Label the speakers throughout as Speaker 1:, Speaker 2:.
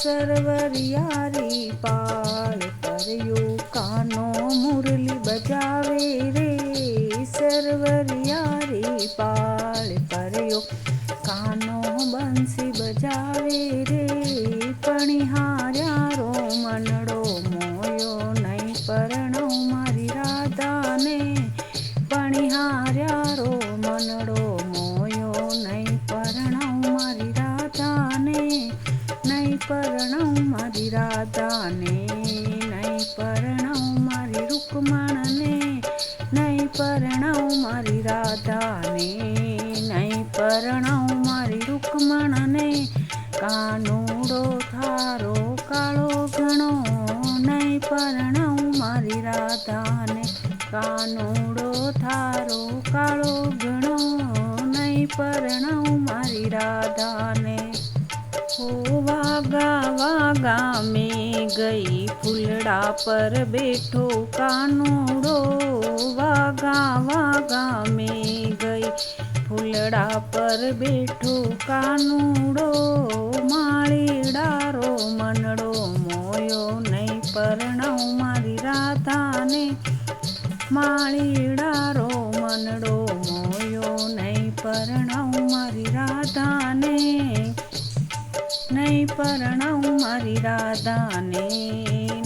Speaker 1: સરવરિયારી પાળ પરયો કાનો મુરલી બજાવે રે સરવરિયારી પાળ પરયો કાનો બંસી બજાવે રે પણિહાર્યારો મનડો મોયો નહીં પરણવ મારી રાધાને પણિહાર્યારો મનડો મોયો નહીં પરણવ મારી રાધાને નહીં પરણવ મારી રાધાને નહીં પરણવ મારી રૂકમણને નહીં પરણવ મારી રાધાને નહીં પરણવ મારી રૂકમણને કાનુડો થારો કાળો ઘણો નહીં પરણવ મારી રાધાને કાનુડો થારો કાળો ઘણો નહીં પરણવ મારી રાધાને વાગા વાગા મેં ગઈ ફૂલડા પર બેઠો કાનુડો વાગા વાગા મેં ગઈ ફૂલડા પર બેઠો કાનુડો માળીડારો મનડો મોયો નહીં પરણવ મારી રાધાને માળીડારો મનડો મોયો નહીં પરણવ મારી રાધાને નહીં પરણવ મારી રાધાને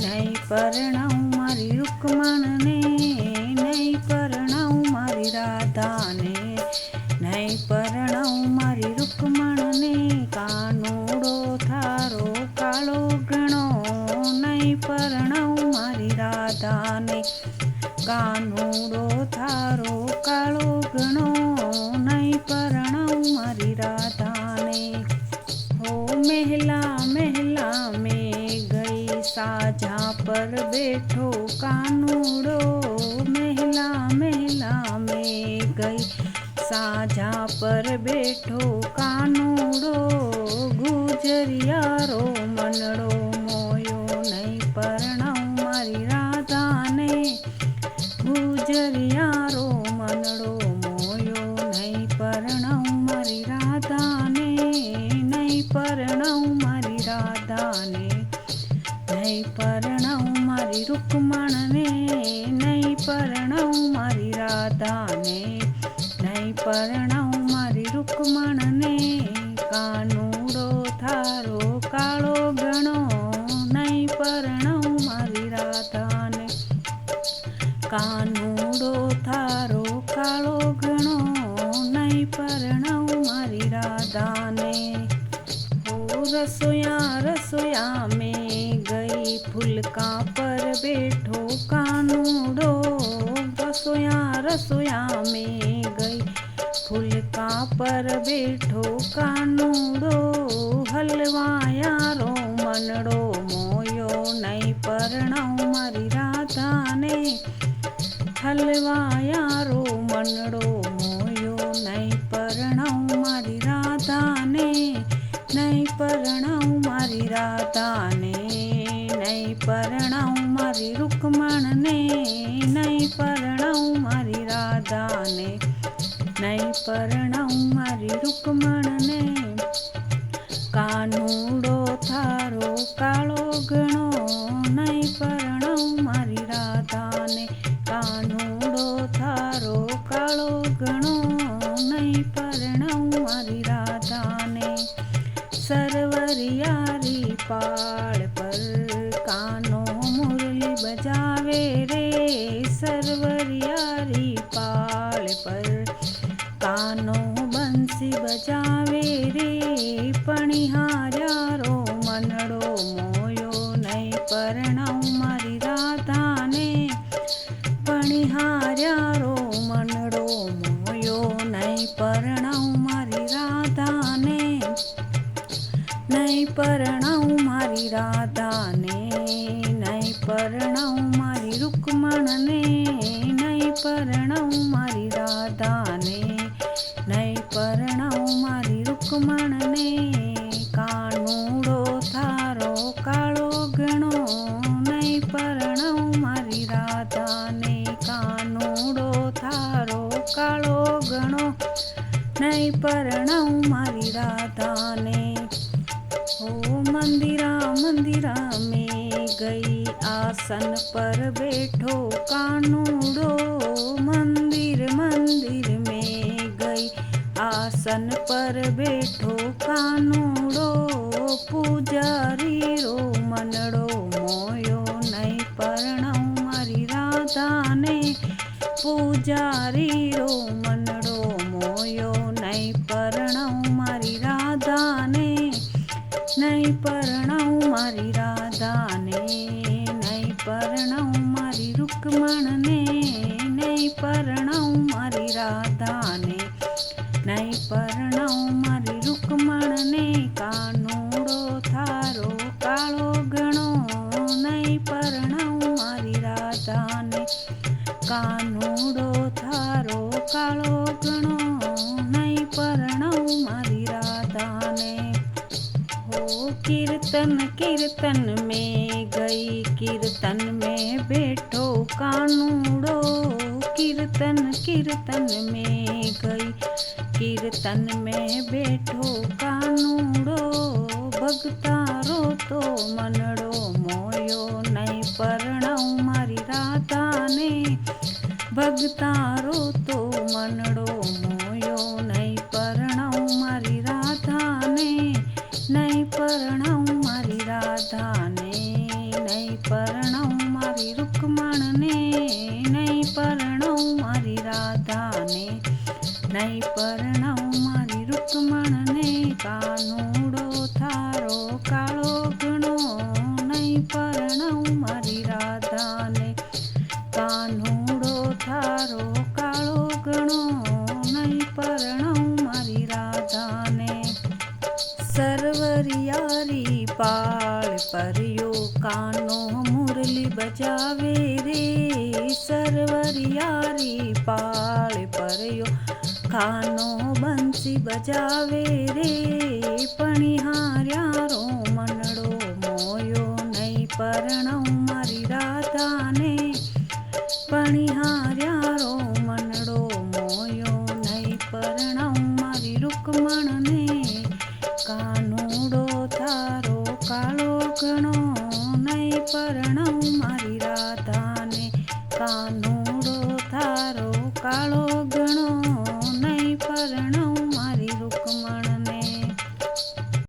Speaker 1: નહીં પરણવ મારી રૂકમણને નહીં પરણવ મારી રાધાને નહીં પરણવ મારી રૂકમણને કાનુડો થારો કાળો ઘણો નહીં પરણવ મારી રાધાને કાનુડો થારો કાળો ઘણો નહીં પરણવ મારી રાધાને મહેલા મહેલા મેં ગઈ સાજા પર બેઠો કાનુડો મહેલા મહેલા મેં ગઈ સાજા પર બેઠો કાનુડો ગુજરિયારો મનડો મોયો નહીં પરણવ મારી રાધાને ગુજરિયારો મનડો મોયો નહીં પરણવ મારી રાધાને નહીં પરણવ મારી રાધાને નહીં પરણવ મારી રૂકમણને નહીં પરણવ મારી રાધાને નહીં પરણવ મારી રૂકમણને કાનુડો થારો કાળો ઘણો નહીં પરણવ મારી રાધાને કાનુડો થારો કાળો ઘણો નહીં પરણવ મારી રાધાને રસોયા રસોયા મેં ગઈ ફૂલકા પર બેઠો કાનુડો રસોયા રસોયા મેં ગઈ ફૂલકા પર બેઠો કાનુડો હલવાયારો મનડો મોયો નહીં પરણવ મારી રાધાને હલવાયારો મનડો મોયો નહીં પરણવ મારી રાધાને નહીં પરણવ મારી રાધાને નહીં પરણવ મારી રૂકમણને નહીં પરણવ મારી રાધાને નહીં પરણવ મારી રૂકમણને કાનુડો થારો કાળો ઘણો નહીં પરણવ મારી રાધાને કાનુડો થારો કાળો ઘણો નહીં પરણવ મારી રાધાને સરવરિયારી પાળ પર કાનો મુરલી બજાવે રે સરવરિયારી પાળ પર કાનો બંસી બજાવે રે પણિહાર્યારો મનડો મોયો નહીં પરણવ મારી રાધાને પણિહાર્યારો મનડો મોયો નહીં પરણવ મારી રાધાને નહીં પરણવ મારી રાધાને નહીં પરણવ મારી રૂકમણને નહીં પરણવ મારી રાધાને નહીં પરણવ મારી રૂકમણને કાનુડો થારો કાળો ઘણો નહીં પરણવ મારી રાધાને કાનુડો થારો કાળો ઘણો નહીં પરણવ મારી રાધાને. ઓમ મંદિરા મંદિરા મેં ગઈ, આસન પર બેઠો કાનુડો. મંદિર મંદિર મેં ગઈ, આસન પર બેઠો કાનુડો. પૂજારી રો મનડો મોયો, નહીં પરણાવું મારી રાધાને. પૂજારી રો મનડો મોયો, નહીં પરણાવું મારી રાધાને. નહીં પરણાવું મારી રાધાને, નહીં પરણાવું મારી રૂકમણને. નહીં પરણાવું મારી રાધાને, નહીં પરણાવું મારી રૂકમણને. કાનુડો થારો કાળો ઘણો, નહીં પરણાવું મારી રાધાને. કાનુડો થારો કાળો ઘણો, નહીં પરણાવું મારી રાધાને. कीर्तन कीर्तन में गई, कीर्तन में बैठो कानूड़ो. कीर्तन कीर्तन में गई, कीर्तन में बैठो कानूड़ो. भगतारो तो मनड़ो मोयो, नहीं परणाऊं मारी राधाने. भगतारो तो मनड़ो मोयो, नहीं परणाऊं मारी राधाने. નહીં પરણાવું મારી રાધાને, નહીં પરણાવું મારી રૂકમણને. નહીં પરણાવું મારી રાધાને, નહીં પરણાવું મારી રૂકમણને. કાનુડો થારો કાળો ઘણો, નહીં પરણાવું મારી રાધાને. કાનુડો થારો કાળો ઘણો, નહીં પરણાવું મારી રાધાને. સરવરિયારી પાળ પરયો, કાનો મુરલી બજાવે રે. સરવરિયારી પાળ પરયો, કાનો બંસી બજાવે રે. પણિહાર્યારો મનડો મોયો, નહીં પરણાવું મારી રાધાને. પણિહાર્યારો મનડો મોયો, નહીં પરણાવું મારી રૂકમણને. કાનુડો થારો કાળો ઘણો, નહીં પરણાવું મારી રાધાને. કાનુડો થારો કાળો ઘણો, નહીં પરણાવું મારી રૂકમણ.